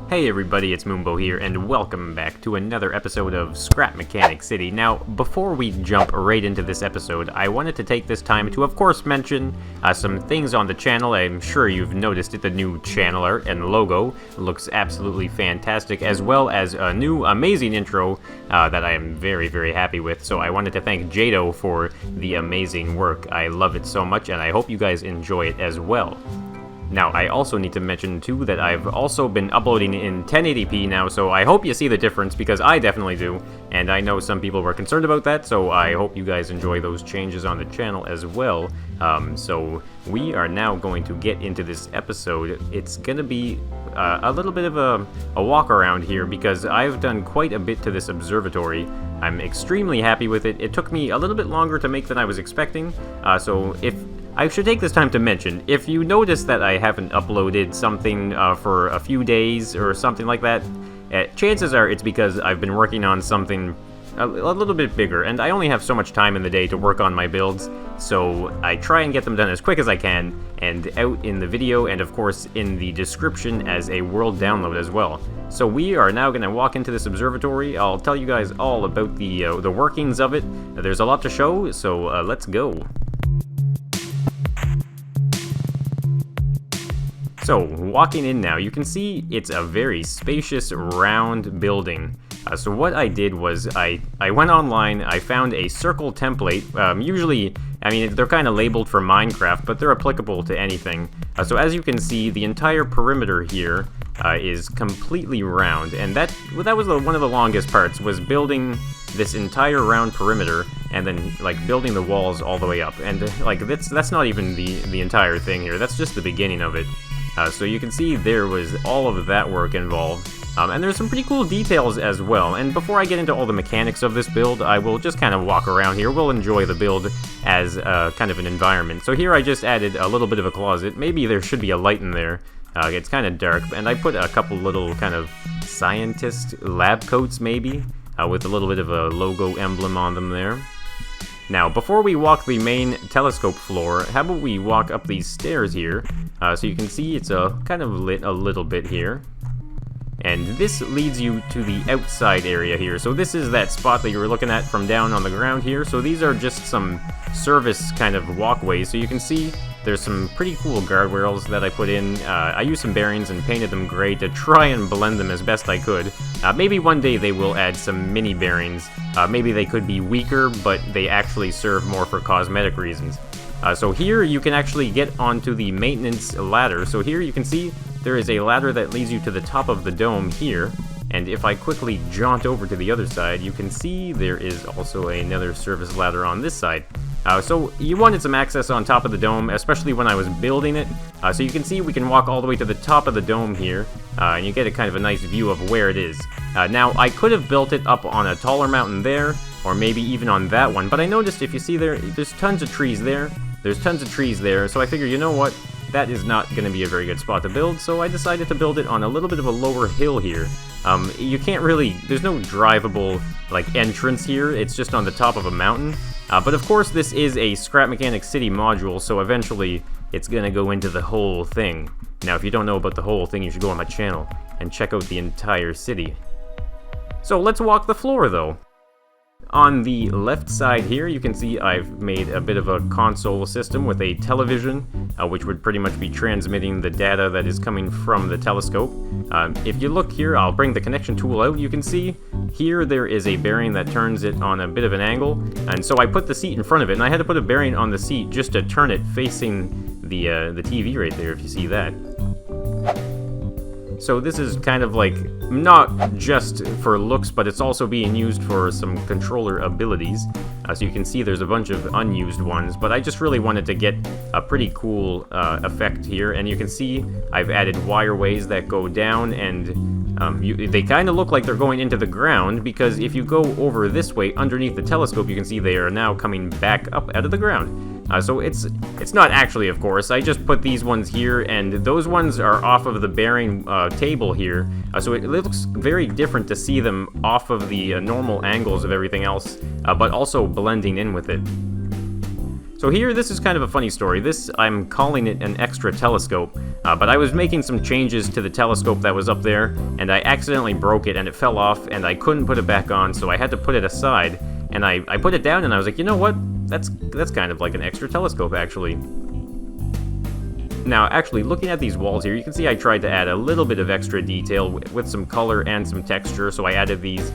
Hey everybody, it's Moonbo here, and welcome back to another episode of Scrap Mechanic City. Now, before we jump right into this episode, I wanted to take this time to, of course, mention some things on the channel. I'm sure you've noticed it. The new channel art and logo looks absolutely fantastic, as well as a new amazing intro that I am very, very happy with. So I wanted to thank Jado for the amazing work. I love it so much, and I hope you guys enjoy it as well. Now, I also need to mention, too, that I've also been uploading in 1080p now, so I hope you see the difference, because I definitely do, and I know some people were concerned about that, so I hope you guys enjoy those changes on the channel as well. So we are now going to get into this episode. It's gonna be a little bit of a walk around here, because I've done quite a bit to this observatory. I'm extremely happy with it. It took me a little bit longer to make than I was expecting, so I should take this time to mention, if you notice that I haven't uploaded something for a few days or something like that, chances are it's because I've been working on something a little bit bigger, and I only have so much time in the day to work on my builds, so I try and get them done as quick as I can, and out in the video, and of course in the description as a world download as well. So we are now going to walk into this observatory. I'll tell you guys all about the workings of it. There's a lot to show, so let's go. So, walking in now, you can see it's a very spacious, round building. So what I did was, I went online, I found a circle template. Usually, I mean, they're kind of labeled for Minecraft, but they're applicable to anything. So as you can see, the entire perimeter here is completely round, and that was one of the longest parts, was building this entire round perimeter, and then, like, building the walls all the way up. And, like, that's not even the entire thing here, that's just the beginning of it. So you can see there was all of that work involved, and there's some pretty cool details as well. And before I get into all the mechanics of this build, I will just kind of walk around here. We'll enjoy the build as kind of an environment. So here I just added a little bit of a closet. Maybe there should be a light in there. It's kind of dark, and I put a couple little kind of scientist lab coats maybe, with a little bit of a logo emblem on them there. Now, before we walk the main telescope floor, how about we walk up these stairs here? So you can see it's kind of lit a little bit here. And this leads you to the outside area here. So this is that spot that you were looking at from down on the ground here. So these are just some service kind of walkways. So you can see there's some pretty cool guardrails that I put in. I used some bearings and painted them gray to try and blend them as best I could. Maybe one day they will add some mini bearings. Maybe they could be weaker, but they actually serve more for cosmetic reasons. So here you can actually get onto the maintenance ladder. So here you can see there is a ladder that leads you to the top of the dome here. And if I quickly jaunt over to the other side, you can see there is also another service ladder on this side. So you wanted some access on top of the dome, especially when I was building it. So you can see we can walk all the way to the top of the dome here, and you get a kind of a nice view of where it is. Now, I could have built it up on a taller mountain there, or maybe even on that one, but I noticed if you see there's tons of trees there, so I figured, you know what, that is not going to be a very good spot to build, so I decided to build it on a little bit of a lower hill here. You can't really, there's no drivable, like, entrance here, it's just on the top of a mountain. But of course this is a Scrap Mechanic City module, so eventually it's gonna go into the whole thing. Now if you don't know about the whole thing, you should go on my channel and check out the entire city. So let's walk the floor though. On the left side here, you can see I've made a bit of a console system with a television, which would pretty much be transmitting the data that is coming from the telescope. If you look here, I'll bring the connection tool out, you can see here there is a bearing that turns it on a bit of an angle, and so I put the seat in front of it, and I had to put a bearing on the seat just to turn it facing the TV right there, if you see that. So this is kind of like, not just for looks, but it's also being used for some controller abilities. So you can see there's a bunch of unused ones, but I just really wanted to get a pretty cool effect here. And you can see I've added wireways that go down, and they kind of look like they're going into the ground, because if you go over this way underneath the telescope, you can see they are now coming back up out of the ground. So it's not actually, of course. I just put these ones here, and those ones are off of the bearing table here. So it looks very different to see them off of the normal angles of everything else, but also blending in with it. So here, this is kind of a funny story. This, I'm calling it an extra telescope, but I was making some changes to the telescope that was up there, and I accidentally broke it, and it fell off, and I couldn't put it back on, so I had to put it aside, and I put it down, and I was like, you know what? That's kind of like an extra telescope, actually. Now, actually, looking at these walls here, you can see I tried to add a little bit of extra detail with some color and some texture, so I added these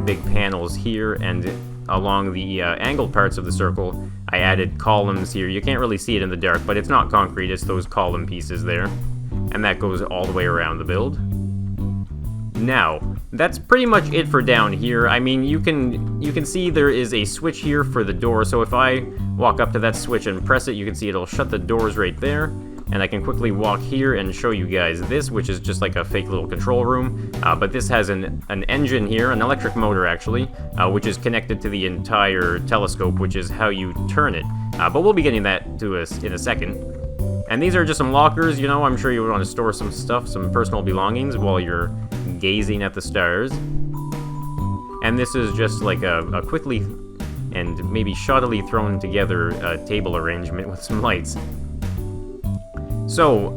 big panels here, and along the angled parts of the circle, I added columns here. You can't really see it in the dark, but it's not concrete, it's those column pieces there. And that goes all the way around the build. Now, that's pretty much it for down here. I mean, you can see there is a switch here for the door, so if I walk up to that switch and press it, you can see it'll shut the doors right there. And I can quickly walk here and show you guys this, which is just like a fake little control room. But this has an engine here, an electric motor actually, which is connected to the entire telescope, which is how you turn it. But we'll be getting that to us in a second. And these are just some lockers, you know, I'm sure you would want to store some stuff, some personal belongings while you're gazing at the stars. And this is just like a quickly and maybe shoddily thrown together table arrangement with some lights. So,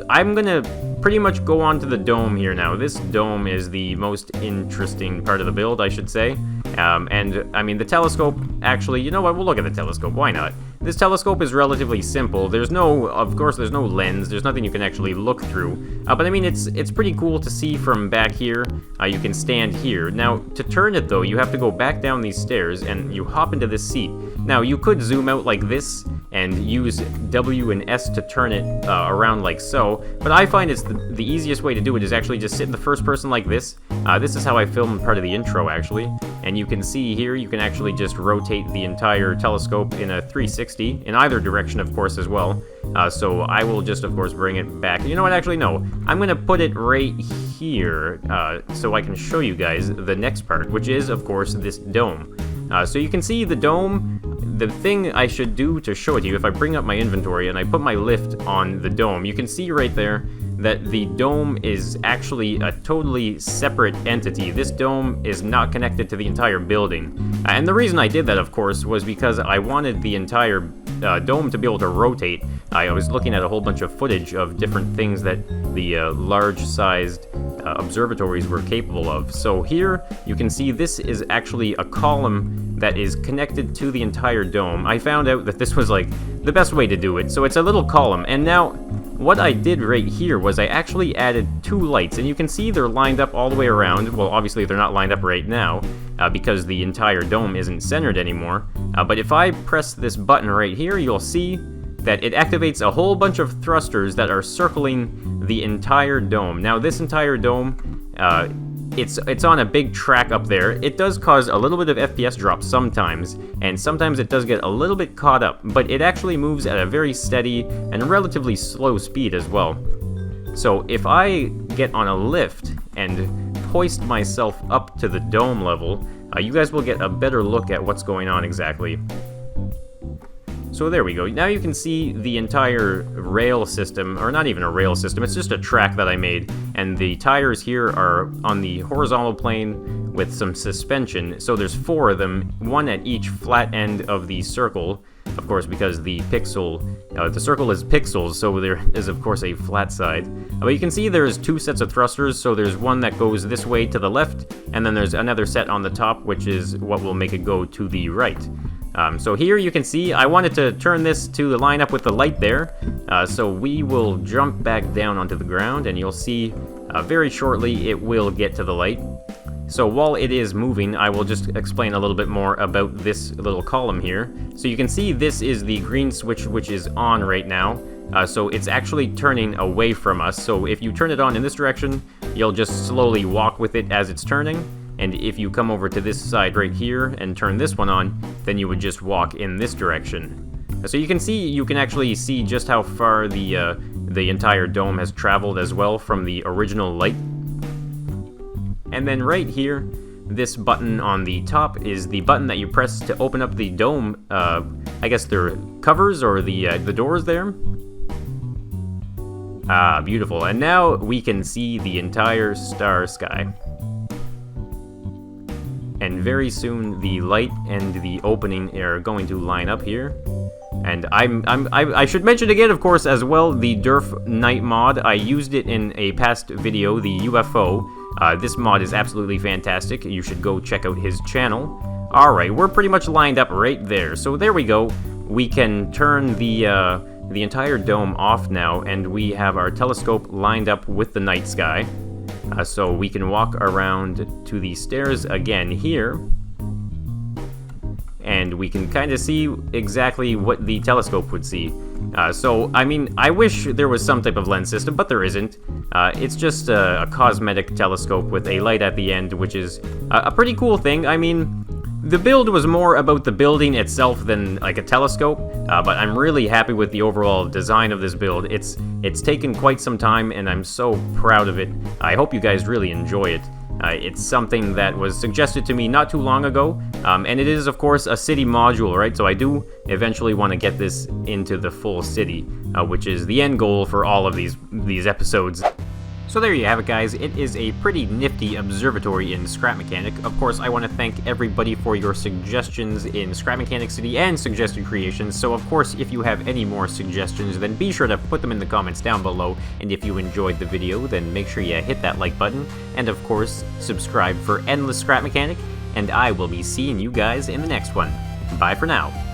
I'm gonna pretty much go on to the dome here now. This dome is the most interesting part of the build, I should say. And, I mean, the telescope, actually, you know what, we'll look at the telescope, why not? This telescope is relatively simple. There's no, of course, there's no lens, there's nothing you can actually look through. But I mean, it's pretty cool to see from back here. You can stand here. Now, to turn it though, you have to go back down these stairs and you hop into this seat. Now, you could zoom out like this and use W and S to turn it around like so, but I find it's the easiest way to do it is actually just sit in the first person like this. This is how I filmed part of the intro, actually. And you can see here, you can actually just rotate the entire telescope in a 360, in either direction, of course, as well. So I will just, of course, bring it back. You know what, actually, no. I'm going to put it right here, so I can show you guys the next part, which is, of course, this dome. So you can see the dome. The thing I should do to show it to you, if I bring up my inventory and I put my lift on the dome, you can see right there that the dome is actually a totally separate entity. This dome is not connected to the entire building. And the reason I did that, of course, was because I wanted the entire dome to be able to rotate. I was looking at a whole bunch of footage of different things that the large-sized observatories were capable of. So here, you can see this is actually a column that is connected to the entire dome. I found out that this was like the best way to do it. So it's a little column, and now what I did right here was I actually added two lights, and you can see they're lined up all the way around. Well, obviously they're not lined up right now, because the entire dome isn't centered anymore. But if I press this button right here, you'll see that it activates a whole bunch of thrusters that are circling the entire dome. Now, this entire dome, it's on a big track up there. It does cause a little bit of FPS drop sometimes, and sometimes it does get a little bit caught up, but it actually moves at a very steady and relatively slow speed as well. So if I get on a lift and hoist myself up to the dome level, you guys will get a better look at what's going on exactly. So there we go. Now you can see the entire rail system, or not even a rail system, it's just a track that I made, and the tires here are on the horizontal plane with some suspension. So there's four of them, one at each flat end of the circle, of course, because the circle is pixels, so there is, of course, a flat side. But you can see there's two sets of thrusters, so there's one that goes this way to the left, and then there's another set on the top, which is what will make it go to the right. So here you can see I wanted to turn this to line up with the light there, so we will jump back down onto the ground, and you'll see very shortly it will get to the light. So while it is moving, I will just explain a little bit more about this little column here. So you can see this is the green switch, which is on right now. So it's actually turning away from us. So if you turn it on in this direction, you'll just slowly walk with it as it's turning. And if you come over to this side right here and turn this one on, then you would just walk in this direction. So you can actually see just how far the entire dome has traveled as well from the original light. And then right here, this button on the top is the button that you press to open up the dome, I guess they're covers or the doors there. Ah, beautiful. And now we can see the entire star sky. And very soon the light and the opening are going to line up here. And I should mention again, of course, as well, the Durf night mod. I used it in a past video, the UFO. This mod is absolutely fantastic. You should go check out his channel. Alright, we're pretty much lined up right there. So there we go. We can turn the entire dome off now, and we have our telescope lined up with the night sky. So we can walk around to the stairs again here. And we can kind of see exactly what the telescope would see. So, I mean, I wish there was some type of lens system, but there isn't. It's just a cosmetic telescope with a light at the end, which is a pretty cool thing. I mean, the build was more about the building itself than like a telescope, but I'm really happy with the overall design of this build. It's taken quite some time, and I'm so proud of it. I hope you guys really enjoy it. It's something that was suggested to me not too long ago, and it is, of course, a city module, right? So I do eventually want to get this into the full city, which is the end goal for all of these episodes. So there you have it, guys. It is a pretty nifty observatory in Scrap Mechanic. Of course, I want to thank everybody for your suggestions in Scrap Mechanic City and suggested creations. So of course, if you have any more suggestions, then be sure to put them in the comments down below. And if you enjoyed the video, then make sure you hit that like button. And of course, subscribe for endless Scrap Mechanic. And I will be seeing you guys in the next one. Bye for now.